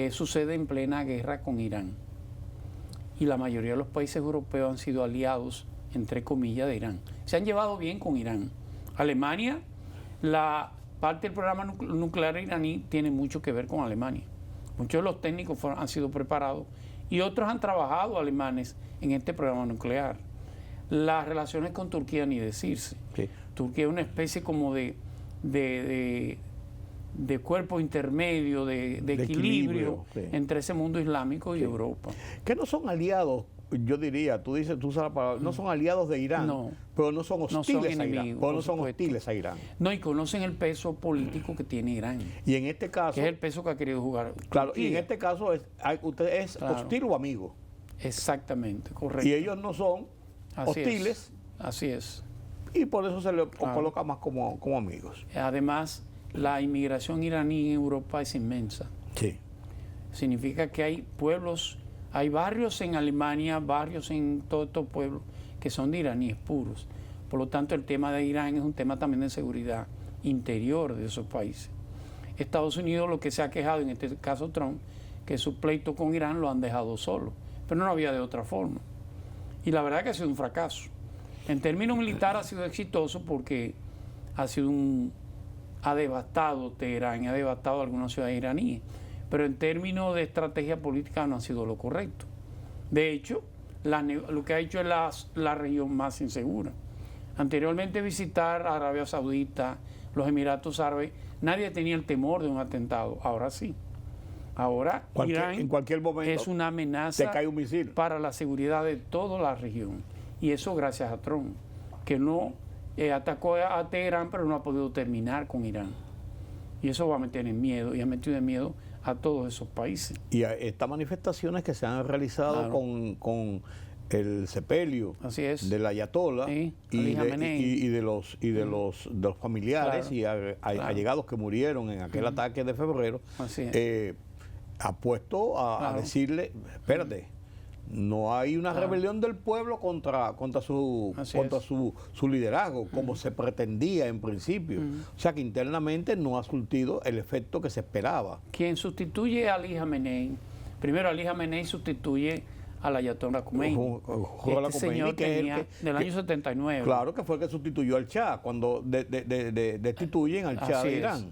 Sucede en plena guerra con Irán. Y la mayoría de los países europeos han sido aliados, entre comillas, de Irán. Se han llevado bien con Irán. Alemania, la parte del programa nuclear iraní tiene mucho que ver con Alemania. Muchos de los técnicos han sido preparados y otros han trabajado alemanes en este programa nuclear. Las relaciones con Turquía, ni decirse. Sí. Turquía es una especie como de cuerpo intermedio, de equilibrio entre ese mundo islámico y Europa. Que no son aliados, yo diría, tú usas la palabra, no son aliados de Irán, pero no son hostiles a Irán. Pero no son hostiles a Irán. No, y conocen el peso político que tiene Irán. Y en este caso... Que es el peso que ha querido jugar. Claro, Turquía. y en este caso usted es hostil o amigo. Exactamente, correcto. Y ellos no son hostiles. Así es. Y por eso se le coloca más como amigos. Además, la inmigración iraní en Europa es inmensa. Sí. Significa que hay pueblos, hay barrios en Alemania, barrios en todos estos pueblos que son de iraníes puros. Por lo tanto, el tema de Irán es un tema también de seguridad interior de esos países. Estados Unidos, lo que se ha quejado, en este caso Trump, que su pleito con Irán lo han dejado solo, pero no había de otra forma. Y la verdad que ha sido un fracaso. En términos militares ha sido exitoso porque ha devastado Teherán, ha devastado algunas ciudades iraníes, pero en términos de estrategia política no ha sido lo correcto. De hecho, lo que ha hecho es la región más insegura. Anteriormente visitar Arabia Saudita, los Emiratos Árabes, nadie tenía el temor de un atentado, ahora sí. Ahora Irán en cualquier momento es una amenaza te cae un misil para la seguridad de toda la región. Y eso gracias a Trump, que no atacó a Teherán, pero no ha podido terminar con Irán. Y eso va a meter en miedo, y ha metido en miedo a todos esos países. Y estas manifestaciones que se han realizado con el sepelio del ayatollah sí, y de los familiares y allegados que murieron en aquel ataque de febrero, ha puesto a decirle, espérate, no hay una rebelión del pueblo contra su liderazgo, como se pretendía en principio. O sea que internamente no ha surtido el efecto que se esperaba. Quien sustituye a Ali Khamenei, primero Ali Khamenei sustituye al ayatollah Khomeini. Señor tenía del año 79. Claro, que fue el que sustituyó al Shah, cuando destituyen al Shah de Irán.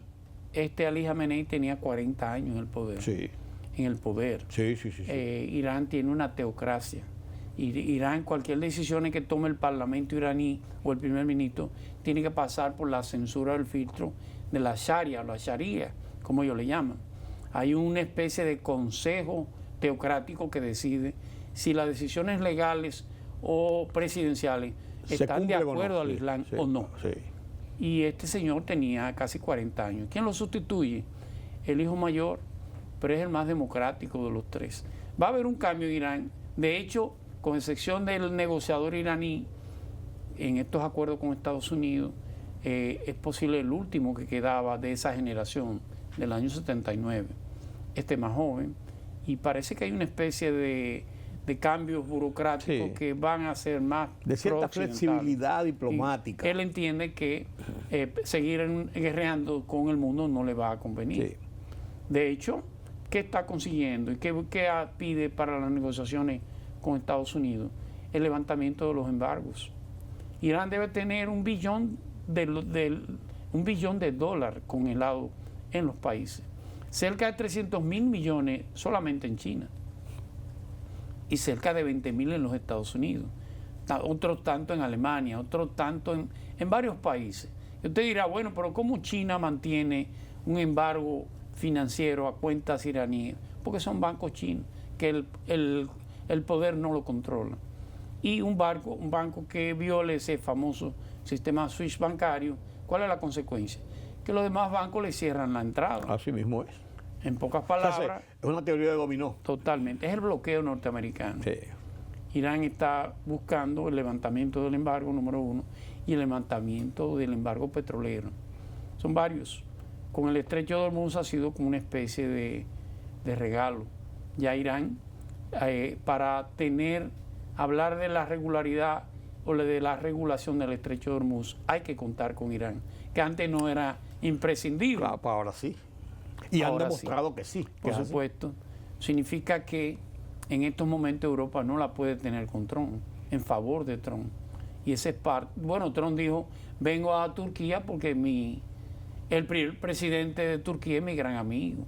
Ali Khamenei tenía 40 años en el poder. Sí. En el poder. Sí. Irán tiene una teocracia. Irán, cualquier decisión que tome el parlamento iraní o el primer ministro, tiene que pasar por la censura del filtro de la Sharia, o la Sharia, como ellos le llaman. Hay una especie de consejo teocrático que decide si las decisiones legales o presidenciales están de acuerdo al Islam o no. Y este señor tenía casi 40 años. ¿Quién lo sustituye? El hijo mayor, pero es el más democrático de los tres. Va a haber un cambio en Irán. De hecho, con excepción del negociador iraní, en estos acuerdos con Estados Unidos, es posible el último que quedaba de esa generación, del año 79, más joven, y parece que hay una especie de cambios burocráticos que van a ser más de cierta flexibilidad diplomática. Y él entiende que seguir guerreando con el mundo no le va a convenir. De hecho, ¿qué está consiguiendo y qué pide para las negociaciones con Estados Unidos? El levantamiento de los embargos. Irán debe tener $1 billón de dólares congelados en los países. Cerca de 300.000 millones solamente en China. Y cerca de 20.000 en los Estados Unidos. Otros tanto en Alemania, otros tanto en varios países. Y usted dirá, bueno, pero ¿cómo China mantiene un embargo financiero a cuentas iraníes? Porque son bancos chinos, que el poder no lo controla. Y un banco que viole ese famoso sistema SWIFT bancario, ¿cuál es la consecuencia? Que los demás bancos le cierran la entrada. Así mismo es. En pocas palabras. O sea, es una teoría de dominó. Totalmente. Es el bloqueo norteamericano. Sí. Irán está buscando el levantamiento del embargo, número 1, y el levantamiento del embargo petrolero. Son varios. Con el estrecho de Hormuz ha sido como una especie de regalo. Ya Irán, para hablar de la regularidad o de la regulación del estrecho de Hormuz, hay que contar con Irán, que antes no era imprescindible. Claro, ahora sí. Y han demostrado que sí. Por supuesto. Significa que en estos momentos Europa no la puede tener con Trump, en favor de Trump. Y ese es parte. Bueno, Trump dijo, vengo a Turquía porque el presidente de Turquía es mi gran amigo,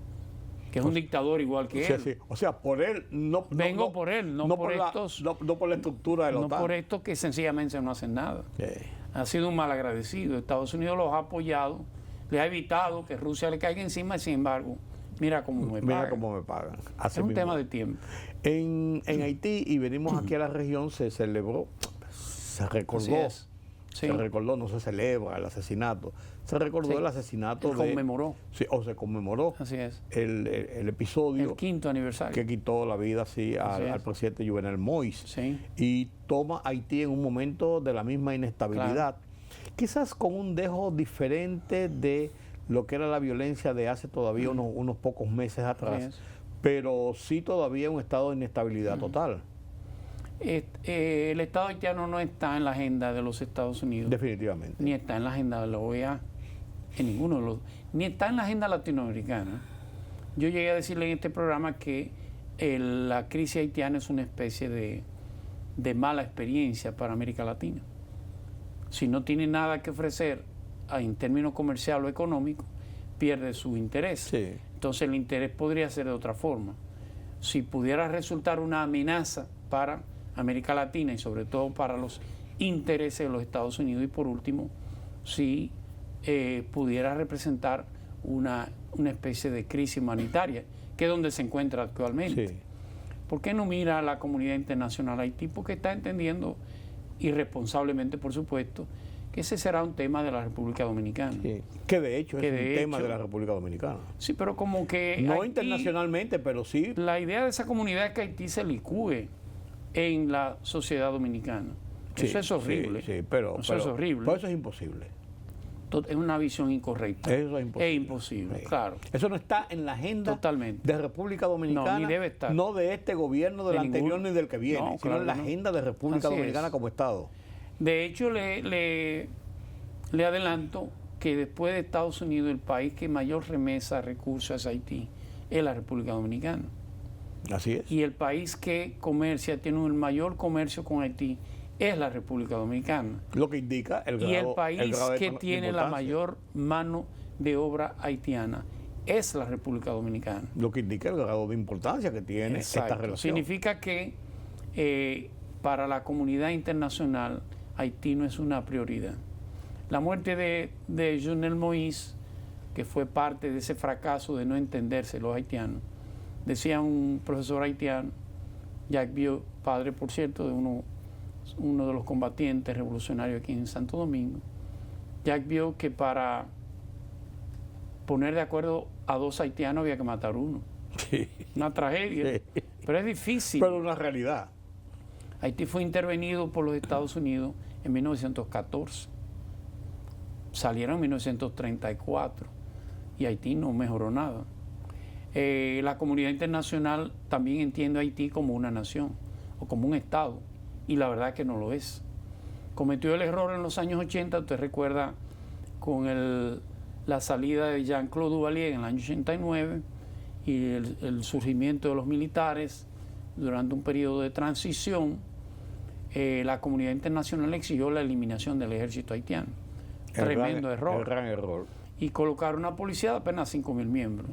que es un dictador igual que él. Sí. O sea, por él vengo por él, no por estos. No por la estructura de la OTAN. No por estos que sencillamente no hacen nada. Ha sido un malagradecido. Estados Unidos los ha apoyado, le ha evitado que Rusia le caiga encima, y sin embargo, mira cómo me pagan. Así es un mismo. tema de tiempo. En Haití, y venimos aquí a la región, se celebró, se recordó. Se recordó, no se celebra el asesinato, se recordó el asesinato se conmemoró. Se conmemoró. Así es. El episodio. El 5º aniversario. Que quitó la vida al presidente Jovenel Moïse. Sí. Y toma Haití en un momento de la misma inestabilidad. Claro. Quizás con un dejo diferente de lo que era la violencia de hace todavía unos pocos meses atrás, pero sí todavía un estado de inestabilidad total. El Estado haitiano no está en la agenda de los Estados Unidos. Definitivamente. Ni está en la agenda de la OEA, en ninguno de los. Ni está en la agenda latinoamericana. Yo llegué a decirle en este programa que la crisis haitiana es una especie de mala experiencia para América Latina. Si no tiene nada que ofrecer en términos comercial o económico, pierde su interés. Sí. Entonces el interés podría ser de otra forma. Si pudiera resultar una amenaza para América Latina y sobre todo para los intereses de los Estados Unidos, y por último, si pudiera representar una especie de crisis humanitaria, que es donde se encuentra actualmente. Sí. ¿Por qué no mira a la comunidad internacional a Haití? Porque está entendiendo, irresponsablemente por supuesto, que ese será un tema de la República Dominicana. Sí. Que de hecho Que es de un tema hecho- de la República Dominicana. Sí, pero como que No Haití- internacionalmente, pero sí. la idea de esa comunidad es que Haití se licúe en la sociedad dominicana. Sí, Eso es horrible. Sí, pero Eso es horrible. Pero eso es imposible. Es una visión incorrecta. Eso es imposible. Es imposible, Sí. claro. Eso no está en la agenda Totalmente. de República Dominicana. No, ni debe estar. No de este gobierno, del De anterior ningún- ni del que viene, No, sino claro en la que no. agenda de República Así Dominicana es. como Estado. De hecho, le adelanto que después de Estados Unidos, el país que mayor remesa recursos a Haití es la República Dominicana. Así es. Y el país que comercia, tiene el mayor comercio con Haití, es la República Dominicana. Lo que indica el grado, Y el país grado de que tiene la importancia. mayor mano de obra haitiana es la República Dominicana. Lo que indica el grado de importancia que tiene Exacto. esta relación. Significa que para la comunidad internacional Haití no es una prioridad. La muerte de Jovenel Moïse, que fue parte de ese fracaso de no entenderse los haitianos, decía un profesor haitiano, Jacques Biot, padre por cierto de uno de los combatientes revolucionarios aquí en Santo Domingo, Jacques Biot, que para poner de acuerdo a dos haitianos había que matar uno. Sí. Una tragedia, Sí. pero es difícil. Pero una realidad. Haití fue intervenido por los Estados Unidos en 1914. Salieron en 1934 y Haití no mejoró nada. La comunidad internacional también entiende a Haití como una nación o como un Estado, y la verdad es que no lo es. Cometió el error en los años 80, usted recuerda, con la salida de Jean-Claude Duvalier en el año 89 y el surgimiento de los militares durante un periodo de transición. La comunidad internacional exigió la eliminación del ejército haitiano. Tremendo error. El gran error. Y colocar una policía de apenas 5.000 miembros.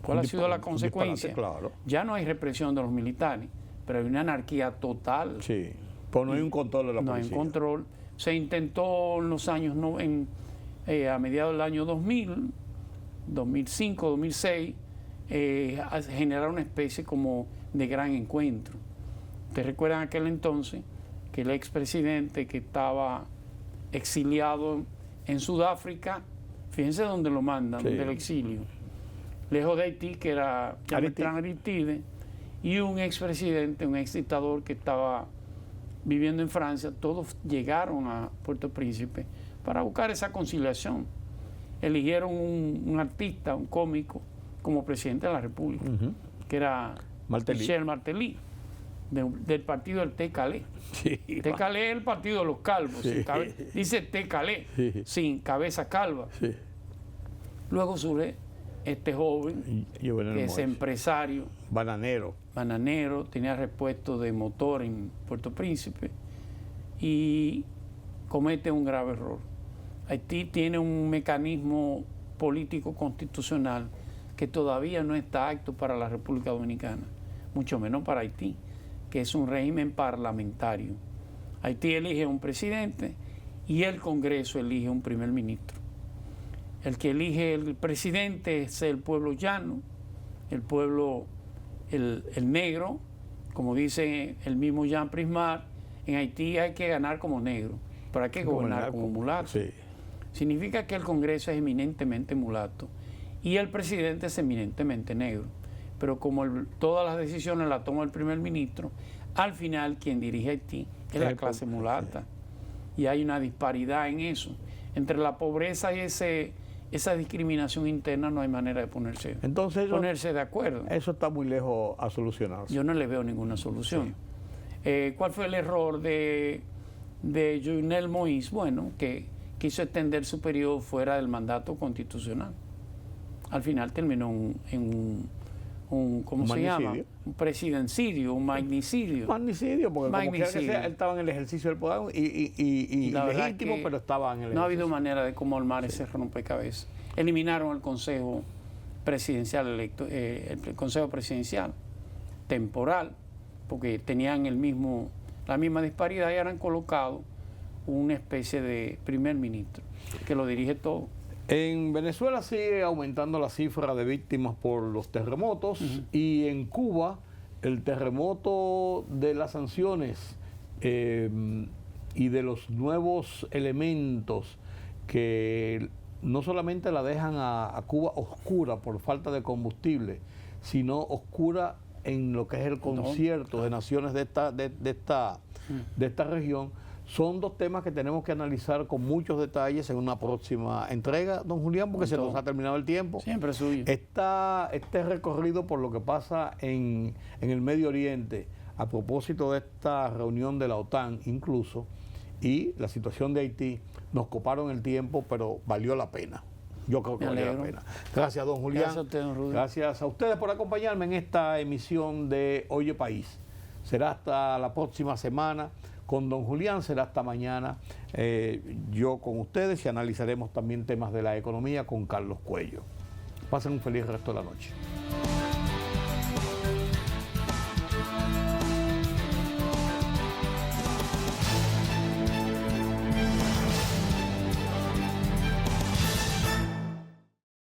¿Cuál ha sido la consecuencia? Claro. Ya no hay represión de los militares, pero hay una anarquía total. Sí. Pues no hay un control de la No hay policía. un control. Se intentó en los años, a mediados del año 2000, 2005, 2006, generar una especie como de gran encuentro. ¿Ustedes recuerdan aquel entonces que el expresidente que estaba exiliado en Sudáfrica, fíjense dónde lo mandan, Sí. del exilio, lejos de Haití, que era Bertrand Aristide, y un expresidente, un exdictador que estaba viviendo en Francia, todos llegaron a Puerto Príncipe para buscar esa conciliación. Eligieron un artista, un cómico, como presidente de la República, que era Martelly. Michel Martelly, del partido del Té-Calais. Sí. Té-Calais es el partido de los calvos, Sí. dice Té-Calais, Sí. sin cabeza calva. Sí. Luego surge este joven, Jovenel que es Moïse. empresario, Bananero. bananero, tenía repuesto de motor en Puerto Príncipe y comete un grave error. Haití tiene un mecanismo político constitucional que todavía no está apto para la República Dominicana, mucho menos para Haití, que es un régimen parlamentario. Haití elige un presidente y el Congreso elige un primer ministro. El que elige el presidente es el pueblo llano, el pueblo, el negro, como dice el mismo Jean Prismar, en Haití hay que ganar como negro, pero hay que gobernar como mulato. Sí. Significa que el Congreso es eminentemente mulato y el presidente es eminentemente negro. Pero como todas las decisiones las toma el primer ministro, al final quien dirige Haití es la clase mulata. Y hay una disparidad en eso. Entre la pobreza y esa discriminación interna no hay manera de ponerse de acuerdo. Eso está muy lejos a solucionarse. Yo no le veo ninguna solución. ¿Cuál fue el error de Jovenel Moïse? Bueno, que quiso extender su periodo fuera del mandato constitucional. Al final terminó en un ¿cómo se llama? Un presidencidio, un magnicidio. Magnicidio, porque como quiera que sea, él estaba en el ejercicio del poder y la verdad legítimo, que pero estaba en el no ha ejercicio. habido manera de cómo armar ese rompecabezas. Eliminaron el Consejo Presidencial electo, el Consejo Presidencial temporal, porque tenían la misma disparidad y eran colocado una especie de primer ministro que lo dirige todo. En Venezuela sigue aumentando la cifra de víctimas por los terremotos y en Cuba el terremoto de las sanciones y de los nuevos elementos que no solamente la dejan a Cuba oscura por falta de combustible, sino oscura en lo que es el concierto de naciones de esta región. Son dos temas que tenemos que analizar con muchos detalles en una próxima entrega, don Julián, porque se nos ha terminado el tiempo. Siempre es suyo. Este recorrido por lo que pasa en el Medio Oriente, a propósito de esta reunión de la OTAN incluso, y la situación de Haití, nos coparon el tiempo, pero valió la pena. Yo creo que valió la pena. Gracias, don Julián. Gracias a usted, don Rudy. Gracias a ustedes por acompañarme en esta emisión de Oye País. Será hasta la próxima semana. Con don Julián será hasta mañana, yo con ustedes, y analizaremos también temas de la economía con Carlos Cuello. Pasen un feliz resto de la noche.